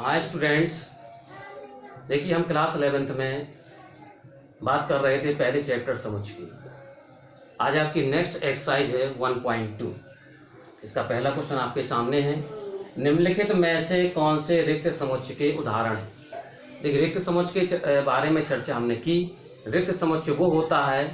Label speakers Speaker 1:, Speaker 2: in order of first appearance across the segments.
Speaker 1: Hi students, देखिए हम class 11th में बात कर रहे थे पहले चैप्टर समझ की। आज आपकी नेक्स्ट एक्सरसाइज है 1.2। इसका पहला क्वेश्चन आपके सामने है। निम्नलिखित में से कौन से रिक्त समुच्चय के उदाहरण हैं? देखिए, रिक्त समुच्चय के बारे में चर्चा हमने की। रिक्त समुच्चय वो होता है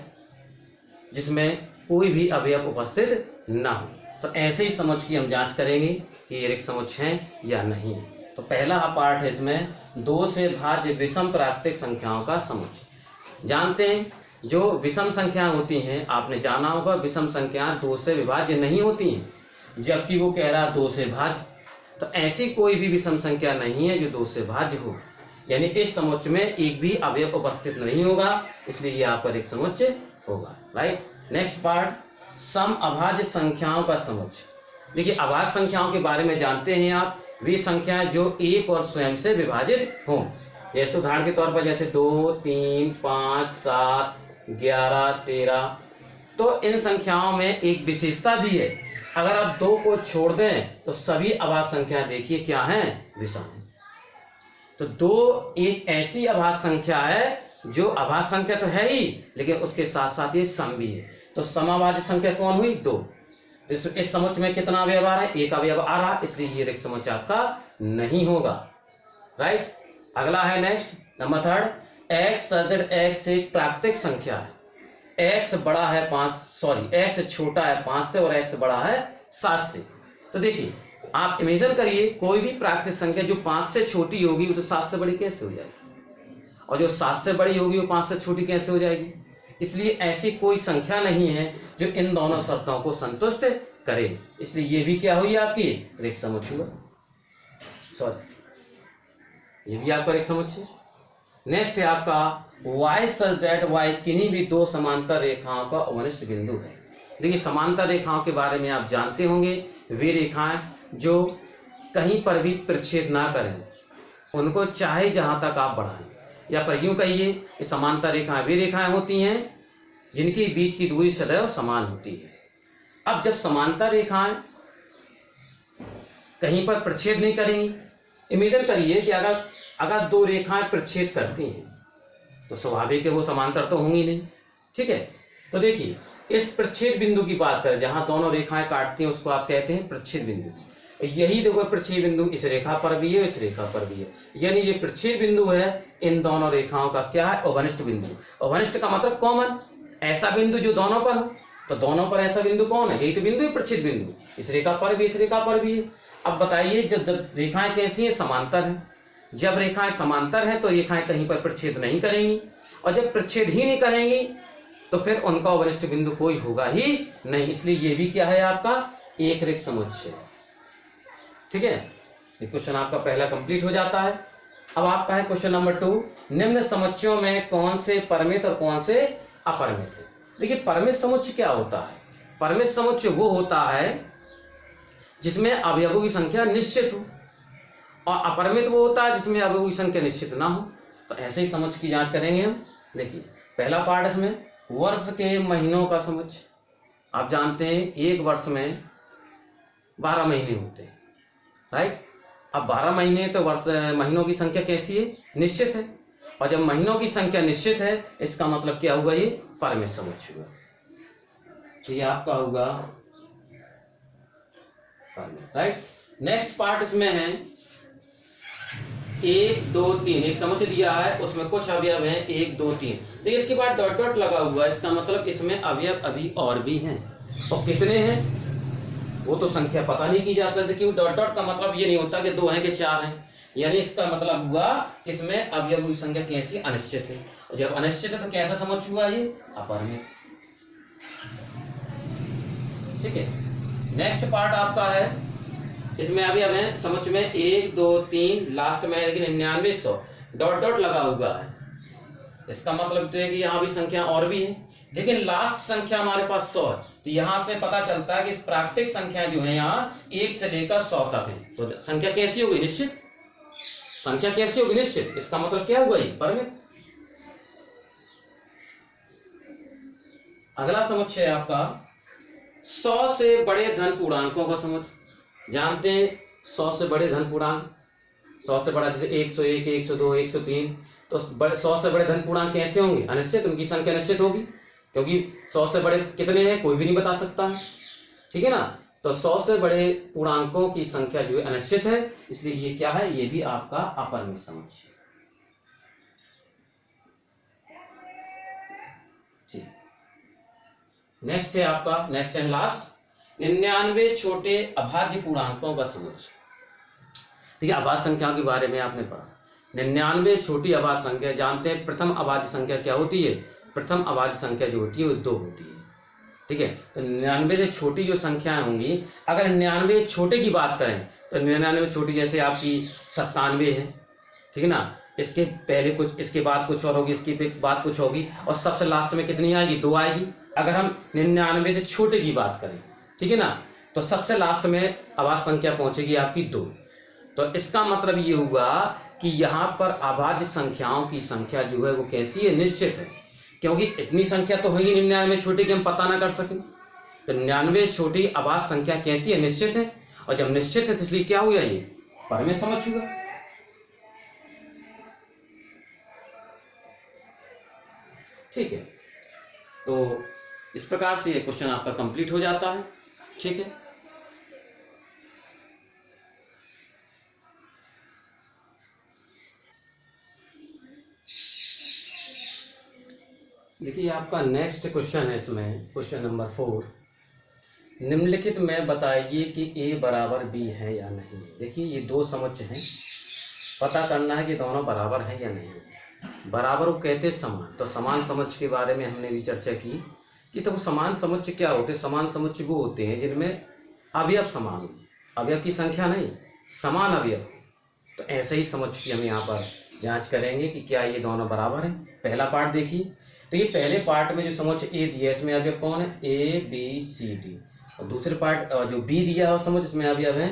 Speaker 1: जिसमें कोई भी अवयव उपस्थित ना हो। तो ऐसे ही समुच्चय की हम जांच करेंगे कि ये रिक्त समुच्चय हैं या नहीं। तो पहला पार्ट है इसमें 2 से भाज्य विषम प्राकृतिक संख्याओं का समुच्चय। जानते हैं जो विषम संख्याएं होती हैं, आपने जाना होगा विषम संख्याएं 2 से विभाज्य नहीं होती हैं, जबकि वो कह रहा 2 से भाज्य। तो ऐसी कोई भी विषम संख्या नहीं है जो 2 से भाज्य हो, यानी इस समुच्चय में एक भी अवयव उपस्थित नहीं होगा, इसलिए ये आपका रिक्त समुच्चय होगा। राइट। नेक्स्ट पार्ट, सम अभाज्य संख्याओं का समुच्चय। देखिए, अभाज्य संख्याओं के बारे में जानते हैं आप, वे संख्याएं जो एक और स्वयं से विभाजित हों। जैसे उदाहरण के तौर पर जैसे 2, 3, 5, 7, 11, 13। तो इन संख्याओं में एक विशेषता भी है, अगर आप 2 को छोड़ दें तो सभी अभाज्य संख्याएं देखिए क्या हैं, विषम हैं। तो 2 एक ऐसी अभाज्य संख्या है जो अभाज्य संख्या तो है ही, लेकिन उसके साथ साथ ये सम भी है। तो समअभाज्य संख्या कौन हुई? 2। इस समुच्चय में कितना अवयव आ रहा है? एक अवयव आ रहा, इसलिए ये रिक्त समुच्चय आपका नहीं होगा। राइट। अगला है नेक्स्ट नंबर 3, x सदृढ़ x से प्राकृतिक संख्या है। x बड़ा है 5, x छोटा है 5 से और x बड़ा है 7 से। तो देखिए, आप इमेजिन करिए कोई भी प्राकृतिक संख्या जो 5 से छोटी होगी वो तो 7 से बड़ी कैसे हो जाएगी, और जो 7 से बड़ी होगी वो 5 से छोटी कैसे हो जाएगी। इसलिए ऐसी कोई संख्या नहीं है जो इन दोनों शर्तों को संतुष्ट करे, इसलिए ये भी क्या हुई आपकी रिक्त समुच्चय हुआ। ये भी आपका रिक्त समुच्चय। नेक्स्ट है आपका y such that y किन्हीं भी 2 समांतर रेखाओं का अवनिष्ठ बिंदु है। देखिए, समांतर रेखाओं के बारे में आप जानते होंगे, वे रेखाएं जो कहीं पर भी प्रच्छेद ना करें, उनको चाहे जहां तक आप बढ़ाएं, या पर यूं कहिए कि समांतर रेखाएं वे रेखाएं होती हैं जिनके बीच की दूरी सदैव समान होती है। अब जब समांतर रेखाएं कहीं पर प्रच्छेद नहीं करेंगी, इमेजिन करिए कि अगर 2 रेखाएं प्रच्छेद करती हैं तो स्वाभाविक है वो समांतर तो होंगी नहीं। ठीक है। तो देखिए, इस प्रच्छेद बिंदु की बात करें, जहां दोनों रेखाएं काटती हैं उसको आप कहते हैं प्रच्छेद बिंदु। यही देखो प्रच्छेद बिंदु इस रेखा पर भी है, इस रेखा पर भी है, यानी ये प्रच्छेद बिंदु है इन दोनों रेखाओं का। क्या है? अवनिष्ठ बिंदु। अवनिष्ठ का मतलब कॉमन, ऐसा बिंदु जो दोनों पर हो। तो दोनों पर ऐसा बिंदु कौन है? यही तो बिंदु है प्रच्छेद बिंदु। इस रेखा पर भी, इस रेखा पर भी है। अब बताइए, जब रेखाएं कैसी हैं? समांतर हैं। जब रेखाएं समांतर हैं तो रेखाएं कहीं पर प्रच्छेद नहीं करेंगी, और जब प्रच्छेद ही नहीं करेंगी तो फिर उनका अवनिष्ठ बिंदु कोई होगा ही नहीं। इसलिए ये भी क्या है आपका? एक रिक्त समुच्चय। ठीक है, ये क्वेश्चन आपका पहला कंप्लीट हो जाता है। अब आपका है क्वेश्चन नंबर 2, निम्न समुच्चयों में कौन से परिमित और कौन से अपरिमित है। देखिए, परिमित समुच्चय क्या होता है? परिमित समुच्चय वो होता है जिसमें अवयवों की संख्या निश्चित हो, और अपरिमित वो होता है जिसमें अवयवों की संख्या निश्चित ना हो। तो ऐसे ही समुच्चय की जांच करेंगे हम। देखिए, पहला पार्ट इसमें वर्ष के महीनों का समुच्चय। आप जानते हैं एक वर्ष में 12 महीने होते हैं। राइट। अब 12 महीने तो महीनों की संख्या कैसी है? निश्चित है। और जब महीनों की संख्या निश्चित है, इसका मतलब क्या हुआ? ये परिमित समुच्चय हुआ। तो ये आपका होगा परिमित। राइट। नेक्स्ट पार्ट इसमें है 1, 2, 3। एक समुच्चय दिया है, उसमें कुछ अवयव हैं 1, 2, 3। देखिए, इसके बाद डॉट डॉट लगा हुआ है, इसका मतलब इसमें अवयव अभी और भी हैं। और कितने हैं वो तो संख्या पता नहीं की जा सकती, क्योंकि डॉट डॉट का मतलब ये नहीं होता कि 2 हैं कि 4 हैं। यानी इसका मतलब हुआ कि इसमें अवयवों की संख्या कैसी? अनिश्चित है। और जब अनिश्चित है तो कैसा समुच्चय हुआ? ये अपरिमित। ठीक है। नेक्स्ट पार्ट आपका है, इसमें अभी हमें समुच्चय में 1, 2, 3, लास्ट में है लेकिन 9900 डॉट डॉट लगा हुआ है। इसका मतलब तो है कि यहाँ भी संख्या और भी है, लेकिन लास्ट संख्या हमारे पास 100 है। तो यहाँ से पता चलता है कि प्राकृतिक संख्या जो है यहाँ 1 से लेकर 100 तक है। तो संख्या कैसी होगी? निश्चित। संख्या कैसी होगी? निश्चित। इसका मतलब क्या हुआ? ये परिमित। अगला समुच्चय है आपका 100 से बड़े धन पूर्णांकों का समुच्चय। जानते हैं 100 से बड़े धन पूर्णांक 100 से बड़ा जैसे 101, 102, 103, तो 100 से बड़े धन पूर्णांक कैसे होंगे? अनिश्चित, उनकी संख्या निश्चित होगी, क्योंकि 100 से बड़े कितने हैं कोई भी नहीं बता सकता है, ठीक है ना। तो 100 से बड़े पूर्णांकों की संख्या जो है अनिश्चित है, इसलिए ये क्या है? ये भी आपका अपरिमित समुच्चय। ठीक, नेक्स्ट है आपका, नेक्स्ट एंड लास्ट, 99 छोटे अभाज्य पूर्णांकों का समुच्चय। ठीक है, अभाज्य संख्याओं के बारे में आपने पढ़ा। 99 छोटी अभाज्य संख्या, जानते हैं प्रथम अभाज्य संख्या क्या होती है? प्रथम अभाज्य संख्या जो होती है वो 2 होती है, ठीक है। तो 99 से छोटी जो संख्याएं होंगी, अगर 99 छोटे की बात करें तो 99 छोटी जैसे आपकी 97 है, ठीक है ना, इसके पहले कुछ, इसके बाद कुछ और होगी, इसके बाद कुछ होगी, और सबसे लास्ट में कितनी आएगी? 2 आएगी। अगर हम 99 से छोटे की बात करें, ठीक है ना, तो सबसे लास्ट में अभाज्य संख्या पहुंचेगी आपकी 2। तो इसका मतलब ये हुआ कि यहाँ पर अभाज्य संख्याओं की संख्या जो है वो कैसी है? निश्चित है, क्योंकि इतनी संख्या तो होगी 99 छोटी की हम पता ना कर सकें। तो 99 छोटी अभाज्य संख्या कैसी है? निश्चित है, और जब निश्चित है तो इसलिए क्या हुआ? ये परिमित समुच्चय हुआ। ठीक है, तो इस प्रकार से ये क्वेश्चन आपका कंप्लीट हो जाता है, ठीक है। देखिए आपका नेक्स्ट क्वेश्चन है, इसमें क्वेश्चन नंबर 4, निम्नलिखित में बताइए कि a बराबर b है या नहीं। देखिए ये 2 समुच्चय हैं, पता करना है कि दोनों बराबर है या नहीं। बराबर को कहते समान, तो समान समुच्चय के बारे में हमने भी चर्चा की कि तो समान समुच्चय क्या होते हैं? समान समुच्चय वो होते हैं जिनमें अवयव समान हो, अवयव की संख्या नहीं, समान अवयव। तो ऐसे ही समुच्चय की हम यहाँ पर जांच करेंगे कि क्या ये दोनों बराबर हैं। पहला पार्ट देखिए, तो ये पहले पार्ट में जो समुच्चय ए दिया है इसमें अवयव कौन है? ए बी सी डी, और दूसरे पार्ट जो बी दिया है समुच्चय इसमें अवयव है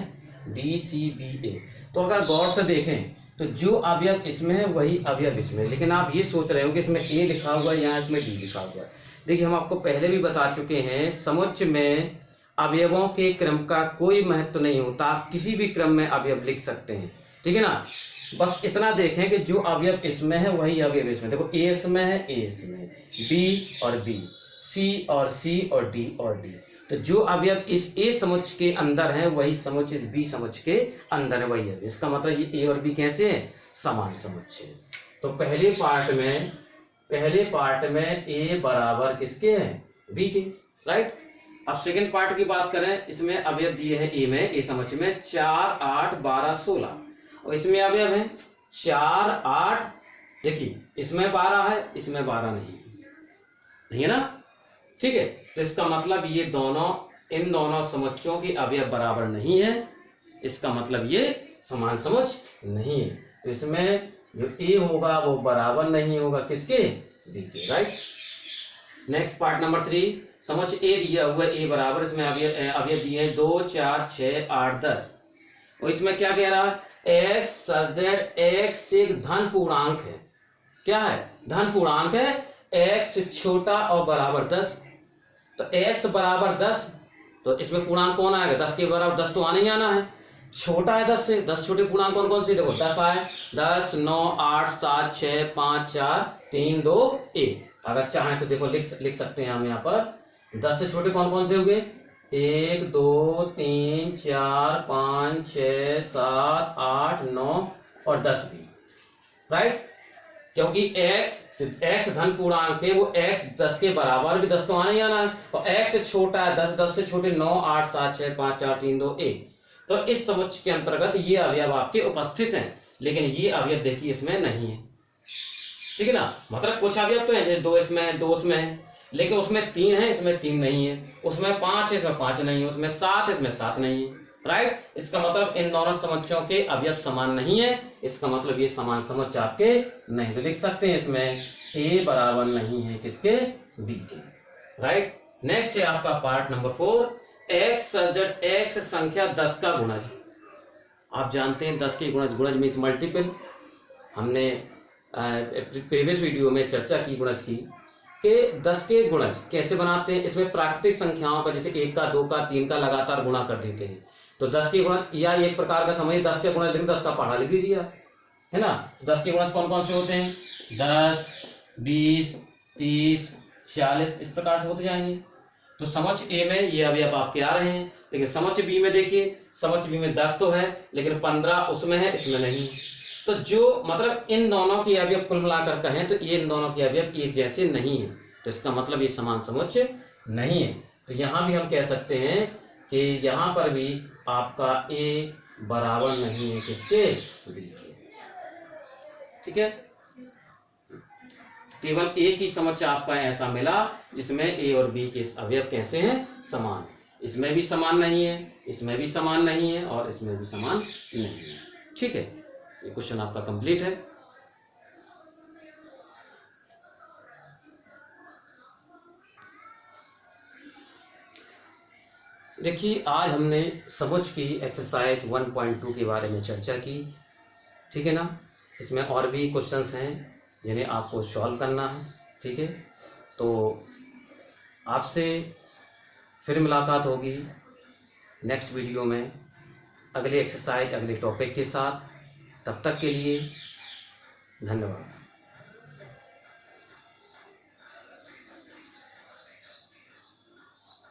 Speaker 1: डी सी बी ए। तो अगर गौर से देखें तो जो अवयव इसमें है वही अवयव इसमें, लेकिन आप ये सोच रहे हो कि इसमें ए लिखा हुआ है, यहाँ इसमें डी लिखा हुआ है। देखिए हम आपको पहले भी बता चुके हैं, समुच्चय में अवयवों के क्रम का कोई महत्व नहीं होता, आप किसी भी क्रम में अवयव लिख सकते हैं, ठीक है ना। बस इतना देखें कि जो अवयव इसमें है वही अवयव इसमें। देखो ए इसमें है, ए इसमें है, बी और बी, सी और सी और डी और डी। तो जो अवयव इस ए समुच्चय के अंदर है वही समुच्चय इस बी समुच्चय के अंदर है, वही है। इसका मतलब ये ए और बी कैसे हैं? समान समुच्चय। तो पहले पार्ट में ए बराबर किसके हैं? बी के, राइट। अब सेकंड पार्ट की बात करें, इसमें अवयव दिए हैं ए में, ए समुच्चय में 4, 8, 12, 16, और इसमें अवयव है 4, 8, देखिए इसमें 12 है, इसमें 12 नहीं है ना, ठीक है। तो इसका मतलब ये दोनों, इन दोनों समुच्चयों के अवयव बराबर नहीं है, इसका मतलब ये समान समुच्चय नहीं है। तो इसमें जो ए होगा वो बराबर नहीं होगा किसके? बी के, राइट। नेक्स्ट पार्ट नंबर 3, समुच्चय ए दिया हुआ ए बराबर, इसमें अवयव दिए हैं 2, 4, 6, 8, 10, और इसमें क्या कह रहा है? x such that x एक धन पूर्णांक है। क्या है? धन पूर्णांक है, x छोटा और बराबर 10। तो x बराबर 10, तो इसमें पूर्णांक कौन आएगा? 10 के बराबर 10 तो आने ही आना है, छोटा है 10 से। 10 छोटे पूर्णांक कौन कौन से? देखो 10 आए, 10, 9, 8, 7, 6, 5, 4, 3, 2, 1। अगर चाहें तो देखो लिख सकते हैं हम यहाँ पर 10 से छोटे कौन कौन से हो गए? 1, 2, 3, 4, 5, 6, 7, 8, 9 और 10 भी, राइट। क्योंकि x धन पूर्णांक है, वो x 10 के बराबर भी 10 तो आना ही आना है, और x छोटा है 10, 10 से छोटे 9, 8, 7, 6, 5, 4, 3, 2, 1। तो इस समुच्चय के अंतर्गत ये अवयव आपके उपस्थित हैं, लेकिन ये अवयव देखिए इसमें नहीं है, ठीक है ना। मतलब कुछ अवयव तो है, जैसे 2 इसमें है, 2 उसमें है, लेकिन उसमें 3 है, इसमें 3 नहीं है, उसमें 5 है, इसमें 5 नहीं है, उसमें 7 है, इसमें 7 नहीं है, राइट। इसका मतलब इन दोनों समुच्चयों के अवयव समान नहीं है, इसका मतलब ये समान समुच्चय आपके नहीं। तो लिख सकते हैं इसमें a बराबर नहीं है किसके? b के, राइट। नेक्स्ट है आपका पार्ट नंबर 4, x संख्या 10 का गुणज। आप जानते हैं 10 के गुणज मीन्स मल्टीपल। हमने प्रीवियस वीडियो में चर्चा की गुणज की कि 10 के गुणज कैसे बनाते हैं। इसमें प्राकृतिक संख्याओं का, जैसे 1 का, 2 का, 3 का लगातार गुणा कर देते हैं। तो 10 के गुणज या एक प्रकार का समझिए 10 के गुणज लिख 10 का पढ़ा लिख दीजिए आप, है ना। 10 के गुणज कौन कौन से होते हैं? 10, 20, 30, 46 इस प्रकार से होते जाएंगे। तो समक्ष ए में ये अवयव आपके आ रहे हैं, लेकिन समक्ष बी में देखिए, समक्ष बी में 10 तो है लेकिन 15 उसमें है, इसमें नहीं। तो जो मतलब इन दोनों के अवयव कुल मिलाकर कहें तो ये इन दोनों के अवयव एक जैसे नहीं है, तो इसका मतलब ये समान समुच्च नहीं है। तो यहां भी हम कह सकते हैं कि यहां पर भी आपका ए बराबर नहीं है किसके? बी के। ठीक है, केवल एक ही समुच्च आपका ऐसा मिला जिसमें ए और बी के अवयव कैसे हैं? समान। इसमें भी समान नहीं है, इसमें भी समान नहीं है और इसमें भी समान नहीं है। ठीक है, ये क्वेश्चन आपका कंप्लीट है। देखिए, आज हमने समुच्च की एक्सरसाइज 1.2 के बारे में चर्चा की। ठीक है ना, इसमें और भी क्वेश्चंस हैं जिन्हें आपको सॉल्व करना है। ठीक है, तो आपसे फिर मुलाकात होगी नेक्स्ट वीडियो में अगले एक्सरसाइज अगले टॉपिक के साथ। तब तक के लिए धन्यवाद।